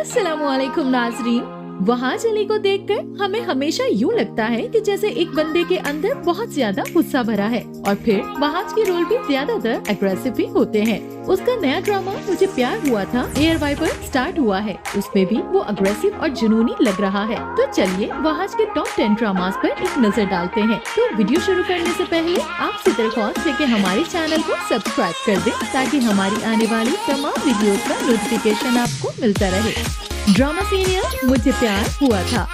अस्सलामुअलैकुम नाज़रीन। वहाज अली को देखकर हमें हमेशा यूँ लगता है कि जैसे एक बंदे के अंदर बहुत ज्यादा गुस्सा भरा है और फिर वहाज के रोल भी ज्यादातर एग्रेसिव ही होते हैं। उसका नया ड्रामा मुझे प्यार हुआ था एयर वाइपर स्टार्ट हुआ है, उसमें भी वो अग्रेसिव और जुनूनी लग रहा है। तो चलिए वहाज के टॉप 10 ड्रामास पर एक नजर डालते हैं। तो वीडियो शुरू करने से पहले आपसे दरख्वास्त है कि हमारे चैनल को सब्सक्राइब कर दें ताकि हमारी आने वाली तमाम वीडियोस का नोटिफिकेशन आपको मिलता रहे। ड्रामा सीरियल मुझे प्यार हुआ था।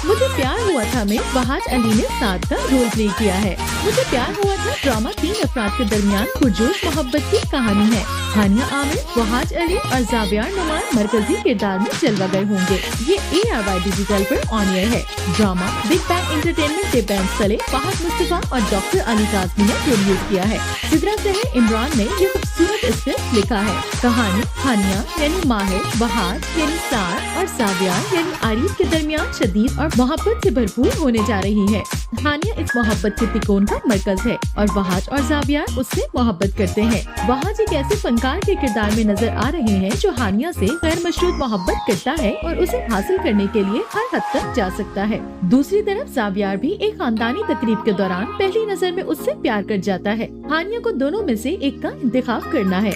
मुझे प्यार हुआ था में वहाज अली ने साद का रोल प्ले किया है। मुझे प्यार हुआ था ड्रामा 3 अफराद के दरमियान पुरजोश मोहब्बत की कहानी है। हानिया आमिर, वहाज अली और जावियार नुमान मरकजी किरदार में जलवागर होंगे। ये ARY डिजिटल पर ऑन एयर है। ड्रामा बिग बैंग एंटरटेनमेंट के बैंड सले, फहद मुस्तफा और डॉक्टर अली काज़मी ने प्रोड्यूस किया है। सिदरा सहर इमरान ने ये खूबसूरत स्क्रिप्ट लिखा है। कहानी हानिया यानी माहिर, वहाज यानी सार और जावियार यानी आरिफ के दरमियान शदीद और मोहब्बत से भरपूर होने जा रही है। हानिया इस मोहब्बत के तिकोन का मरकज है और वहाज और जावियार उससे मोहब्बत करते हैं। वहाज एक ऐसे फनकार के किरदार में नजर आ रहे हैं जो हानिया से गैर मशरूत मोहब्बत करता है और उसे हासिल करने के लिए हर हद तक जा सकता है। दूसरी तरफ जावियार भी एक खानदानी तकरीब के दौरान पहली नजर में उससे प्यार कर जाता है। हानिया को दोनों में से एक का इंतखाब करना है।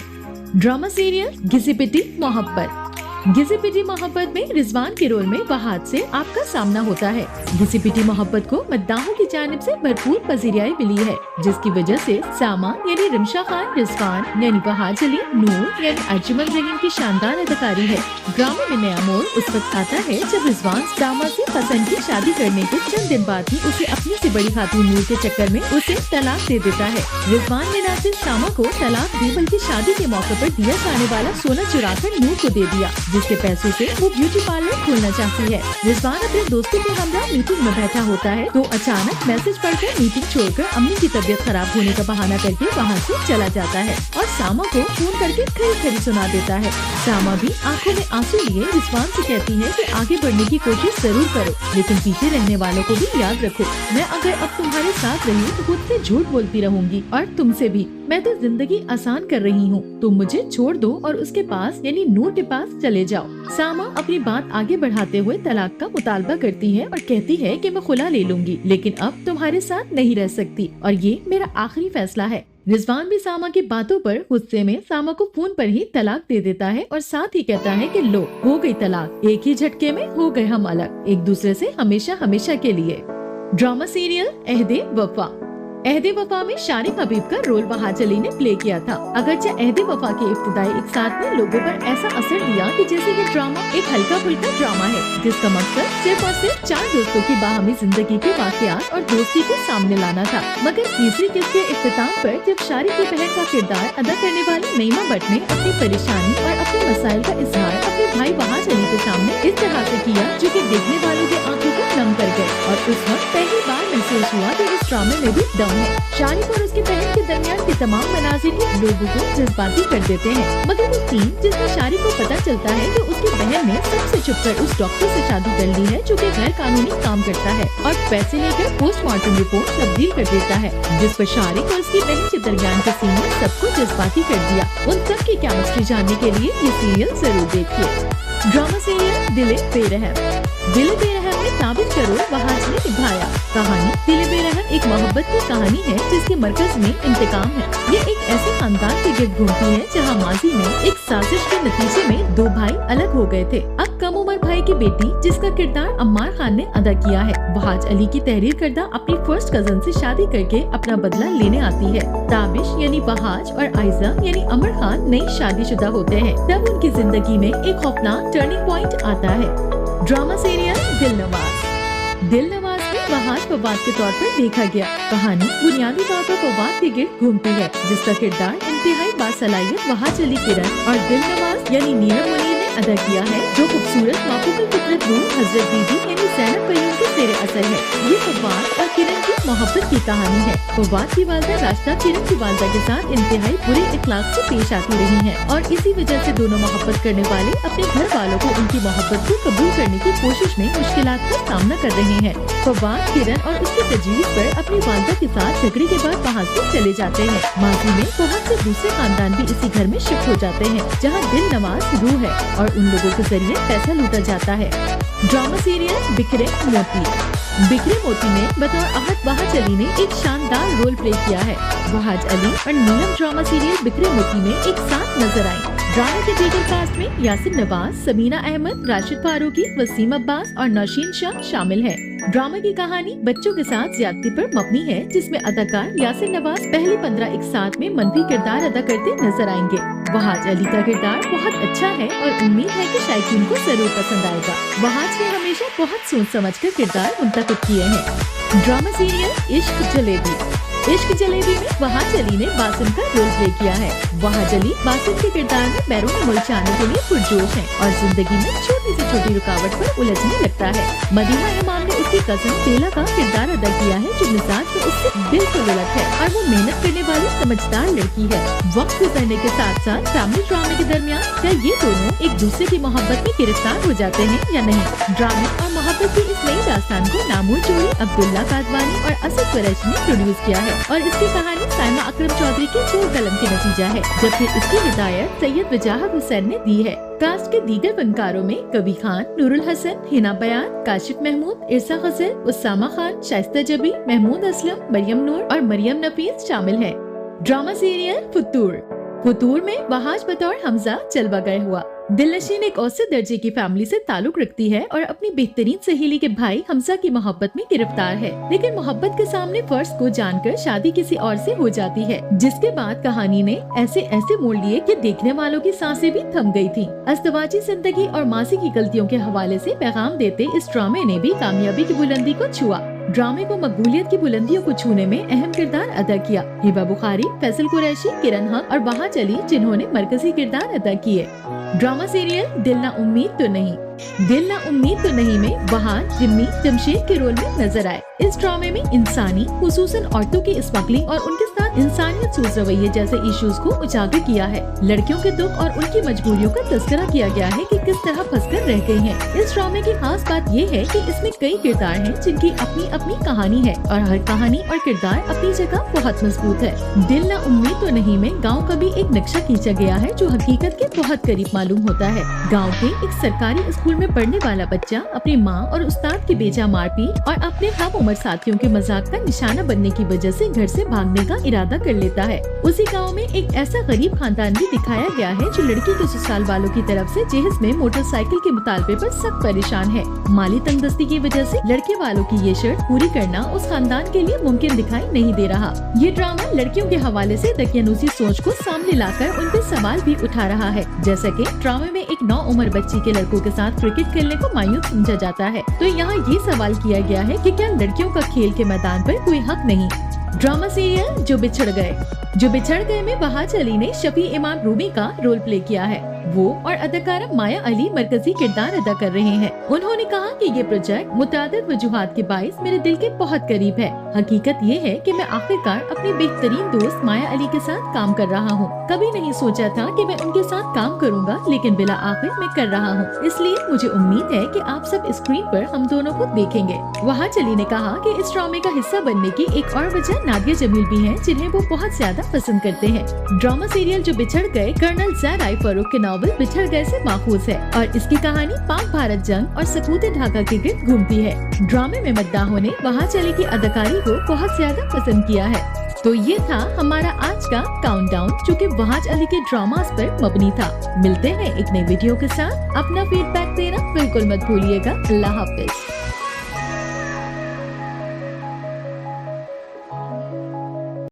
ड्रामा सीरियल घिसी पिटी मोहब्बत। घिसी पिटी मोहब्बत में रिजवान के रोल में वहाज से आपका सामना होता है। घिसी पिटी मोहब्बत को मद्दाहों की जानिब से भरपूर पजीराई मिली है, जिसकी वजह से सामा यानी रिमशा खान, रिजवान यानी वहाज अली, नूर यानी अर्जुमन रहीम की शानदार अदाकारी है। ड्रामे में नया मोड़ उस वक्त आता है जब रिजवान सामा से पसंद की शादी करने के चंद दिन बाद ही उसे अपनी से बड़ी खातून नूर के चक्कर में उसे तलाक दे देता है। रिजवान ने न सिर्फ सामा को तलाक दी बल्कि शादी के मौके पर दिया जाने वाला सोना चुराकर नूर को दे दिया, जिसके पैसों से वो ब्यूटी पार्लर खोलना चाहती है। रिजवान अपने दोस्तों के हमरा मीटिंग में बैठा होता है तो अचानक मैसेज पढ़कर मीटिंग छोड़कर अम्मी की तबीयत खराब होने का बहाना करके वहाँ से चला जाता है और सामा को फोन करके खरी सुना देता है। सामा भी आंखों में आंसू लिए रिजवान से कहती है कि आगे बढ़ने की कोशिश जरूर करो, लेकिन पीछे रहने वालों को भी याद रखो। मैं अगर अब तुम्हारे साथ रही तो खुद से झूठ बोलती रहूंगी और तुमसे भी। मैं तो जिंदगी आसान कर रही हूँ, तुम मुझे छोड़ दो और उसके पास यानी नूर के पास चले जाओ। सामा अपनी बात आगे बढ़ाते हुए तलाक का मुतालबा करती है और कहती है कि मैं खुला ले लूंगी, लेकिन अब तुम्हारे साथ नहीं रह सकती और ये मेरा आखिरी फैसला है। रिजवान भी सामा की बातों पर गुस्से में सामा को फोन पर ही तलाक दे देता है और साथ ही कहता है कि लो हो गई तलाक, एक ही झटके में हो गए हम अलग, एक दूसरे से हमेशा हमेशा के लिए। ड्रामा सीरियल अहदे वफा। अहदे वफा में शारिक हबीब का रोल वहाज अली ने प्ले किया था। अगरचे अहदे वफा के इब्तिदाई एक साथ में लोगों पर ऐसा असर दिया कि जैसे ये ड्रामा एक हल्का फुल्का ड्रामा है जिसका मकसद सिर्फ और सिर्फ 4 दोस्तों की बाहमी जिंदगी के वाकयात और दोस्ती को सामने लाना था। मगर तीसरी किस्त के इख्तिताम पर जब शारिक की बहन का किरदार अदा करने वाली नईमा भट्ट ने अपनी परेशानी और अपने मसाइल का इजहार अपने भाई वहाज अली के सामने इस तरह से किया जो कि देखने वालों की आंखों को नम कर गए और उस वक्त पहली बार महसूस हुआ कि इस ड्रामे में भी दम है। शारिक और उसके बहन के दरमियान के तमाम मनाजिर लोगों को जज्बाती कर देते हैं, मगर वो सीन जिसमें शारिक को पता चलता है कि उसकी बहन ने सबसे छुपकर उस डॉक्टर से शादी कर ली है जो कि गैर कानूनी काम करता है और पैसे लेकर पोस्टमार्टम रिपोर्ट तब्दील कर देता है, जिस पर शारिक और उसकी बहन के दरमियान के सीन ने सबको जज्बाती कर दिया। उन सब की केमिस्ट्री जानने के लिए ये सीरियल जरूर देखिए। ड्रामा सीरियल दिले बेरहम। दिले बेरहम में ताबिश का रोल वहाज ने निभाया। कहानी दिले बेरहम एक मोहब्बत की कहानी है जिसके मरकज में इंतकाम है। ये एक ऐसे खानदान के गिर्द घूमती है जहाँ माजी में एक साजिश के नतीजे में 2 भाई अलग हो गए थे। अब कम उम्र भाई की बेटी जिसका किरदार अम्मार खान ने अदा किया है, वहाज अली की तहरीर करदा अपनी फर्स्ट कजन से शादी करके अपना बदला लेने आती है। ताबिश यानी वहाज और आयजा यानी अमर खान नई शादीशुदा होते हैं। तब उनकी जिंदगी में एक खौफनाक टर्निंग पॉइंट आता है। Drama serial Dilnawaz. दिलनवाज में वहाज फवाद के तौर पर देखा गया। कहानी बुनियादी तौर पर फवाद के गिर्द घूमती है जिसका किरदार इंतहाई बासलाहियत वहाज अली किरण और दिलनवाज यानी नीलम मुनीर ने अदा किया है, जो खूबसूरत माकूबुल फितरत रूह हजरत बीबी यानी ज़ैनब कयूम के ज़ेरे असर है। ये फवाद और किरण की मोहब्बत की कहानी है। फवाद की वालदा रास्ता किरण की वालदा के साथ इंतहाई बुरे इखलाक से पेश आती रही हैं और इसी वजह से दोनों मोहब्बत करने वाले अपने घर वालों को उनकी मोहब्बत को कबूल करने की कोशिश में मुश्किलात का सामना कर रहे हैं। फवाद किरण और उसकी तजवीज़ पर अपनी वालदा के साथ झगड़े के बाद वहाँ से चले जाते हैं। माजी में बहुत से दूसरे खानदान भी इसी घर में शिफ्ट हो जाते हैं जहाँ दिलनवाज रूह है और और उन लोगों के जरिए पैसा लूटा जाता है। ड्रामा सीरियल बिखरे मोती। बिखरे मोती में बतौर अहद वहाज अली ने एक शानदार रोल प्ले किया है। वहाज अली और नीलम ड्रामा सीरियल बिखरे मोती में एक साथ नजर आई। ड्रामा के दीगर कास्ट में यासिन नवाज, समीना अहमद, राशिद फारूकी, वसीम अब्बास और नौशीन शाह शामिल है। ड्रामा की कहानी बच्चों के साथ ज्यादती पर मबनी है, जिसमें अदाकार यासिन नवाज पहले 15 एक साथ में मनफी किरदार अदा करते नजर आएंगे। वहाज अली का किरदार बहुत अच्छा है और उम्मीद है कि शायकीन को जरूर पसंद आएगा। वहाज ने हमेशा बहुत सोच समझकर किरदार मुंतखब किए हैं। ड्रामा सीरियल इश्क जलेबी। इश्क जलेबी में वहाज अली ने बासिम का रोल प्ले किया है। वहाज अली बासिम के किरदार में बैरून मुल्क आने के लिए पुरजोश है और जिंदगी में छोटी से छोटी रुकावट पर उलझने लगता है। मदीहा इमाम ने उसकी कज़न बेला का किरदार अदा किया है, जो मिजाज में उससे बिल्कुल अलग है और वो मेहनत करने वाली समझदार लड़की है। वक्त गुजरने के साथ साथ फैमिली ड्रामे के दरमियान क्या ये दोनों एक दूसरे की मोहब्बत में गिरफ्तार हो जाते हैं या नहीं। ड्रामे और मोहब्बत की इस नई दास्तान को नामूर जोड़ी अब्दुल्ला कादवानी और असद कुरैशी ने प्रोड्यूस किया है और इसकी कहानी साइमा अकरम चौधरी के जोर कलम के नतीजा है, जबकि इसकी हिदायत सैयद वजाहत हुसैन ने दी है। कास्ट के दीगर फनकारों में कबी खान, नूरुल हसन, हिना बयान, काशिफ महमूद, इरसा गजल, उस्सामा खान, शाइस्ता जबी, महमूद असलम, मरियम नूर और मरियम नफीस शामिल हैं। Drama serial फुतूर। फुतूर में वहाज बतौर हमजा जलवा गए हुआ। दिलनशीन एक औसत दर्जे की फैमिली से ताल्लुक रखती है और अपनी बेहतरीन सहेली के भाई हमजा की मोहब्बत में गिरफ्तार है, लेकिन मोहब्बत के सामने फर्ज को जानकर शादी किसी और से हो जाती है, जिसके बाद कहानी ने ऐसे मोड़ लिए कि देखने वालों की सांसें भी थम गई थीं। अस्तवाजी जिंदगी और मासी की गलतियों के हवाले से पैगाम देते इस ड्रामे ने भी कामयाबी की बुलंदी को छुआ। ड्रामे को मकबूलियत की बुलंदियों को छूने में अहम किरदार अदा किया। हिबा बुखारी, फैसल कुरैशी, किरण हक और वहाज अली, जिन्होंने मरकजी किरदार अदा किए। ड्रामा सीरियल दिल ना उम्मीद तो नहीं। दिल ना उम्मीद तो नहीं में वहाज जिम्मी जमशेद के रोल में नजर आए। इस ड्रामे में इंसानी खुसूसन औरतों की स्मगलिंग और उनके साथ इंसानियत सूज रवैये जैसे इश्यूज को उजागर किया है। लड़कियों के दुख और उनकी मजबूरियों का तस्करा किया गया है कि किस तरह फंसकर रह गई हैं। इस ड्रामे की खास बात ये है कि इसमें कई किरदार हैं जिनकी अपनी अपनी कहानी है और हर कहानी और किरदार अपनी जगह बहुत मजबूत है। दिल ना उम्मीद तो नहीं में गाँव का भी एक नक्शा खींचा गया है जो हकीकत के बहुत करीब मालूम होता है। गाँव के एक सरकारी स्कूल में पढ़ने वाला बच्चा अपनी माँ और उस्ताद की बेजा मारपीट और अपने हम उम्र साथियों के मजाक का निशाना बनने की वजह से घर से भागने का इरादा कर लेता है। उसी गांव में एक ऐसा गरीब खानदान भी दिखाया गया है जो लड़की के ससुराल वालों की तरफ से जहेज में मोटरसाइकिल के मुतालबे पर सख्त परेशान है। माली तंगदस्ती की वजह से लड़के वालों की ये शर्त पूरी करना उस खानदान के लिए मुमकिन दिखाई नहीं दे रहा। ये ड्रामा लड़कियों के हवाले से दकियानूसी सोच को सामने लाकर उन पे सवाल भी उठा रहा है, जैसा कि ड्रामे में एक 9 उम्र बच्ची के लड़कों के साथ क्रिकेट खेलने को मायूस समझा जाता है, तो यहाँ ये सवाल किया गया है कि क्या लड़कियों का खेल के मैदान पर कोई हक नहीं। ड्रामा सीरियल जो बिछड़ गए में वहाज अली ने शफी इमाम रूमी का रोल प्ले किया है। वो और अदाकारा माया अली मरकजी किरदार अदा कर रहे हैं। उन्होंने कहा कि ये प्रोजेक्ट मुतादिद वजूहात के बाइस मेरे दिल के बहुत करीब है। हकीकत ये है कि मैं आखिरकार अपनी बेहतरीन दोस्त माया अली के साथ काम कर रहा हूँ। कभी नहीं सोचा था कि मैं उनके साथ काम करूँगा, लेकिन बिला आखिर मैं कर रहा हूँ। इसलिए मुझे उम्मीद है कि आप सब स्क्रीन पर हम दोनों को देखेंगे। वहाज अली ने कहा कि इस ड्रामे का हिस्सा बनने की एक और वजह नादिया जमील भी है, जिन्हें वो बहुत ज्यादा पसंद करते हैं। ड्रामा सीरियल जो बिछड़ गए कर्नल ज़ैद फारूक के नॉवल बिछड़ गए से माखूज है और इसकी कहानी पाक भारत जंग और सकूत ढाका के गिर्द घूमती है। ड्रामे में मद्दाहों ने वहाज अली की अदाकारी को बहुत ज्यादा पसंद किया है। तो ये था हमारा आज का काउंटडाउन, जो कि वहाज अली के ड्रामास पर मबनी था। मिलते हैं एक नई वीडियो के साथ। अपना फीडबैक देना बिल्कुल मत भूलिएगा। अल्लाह हाफिज।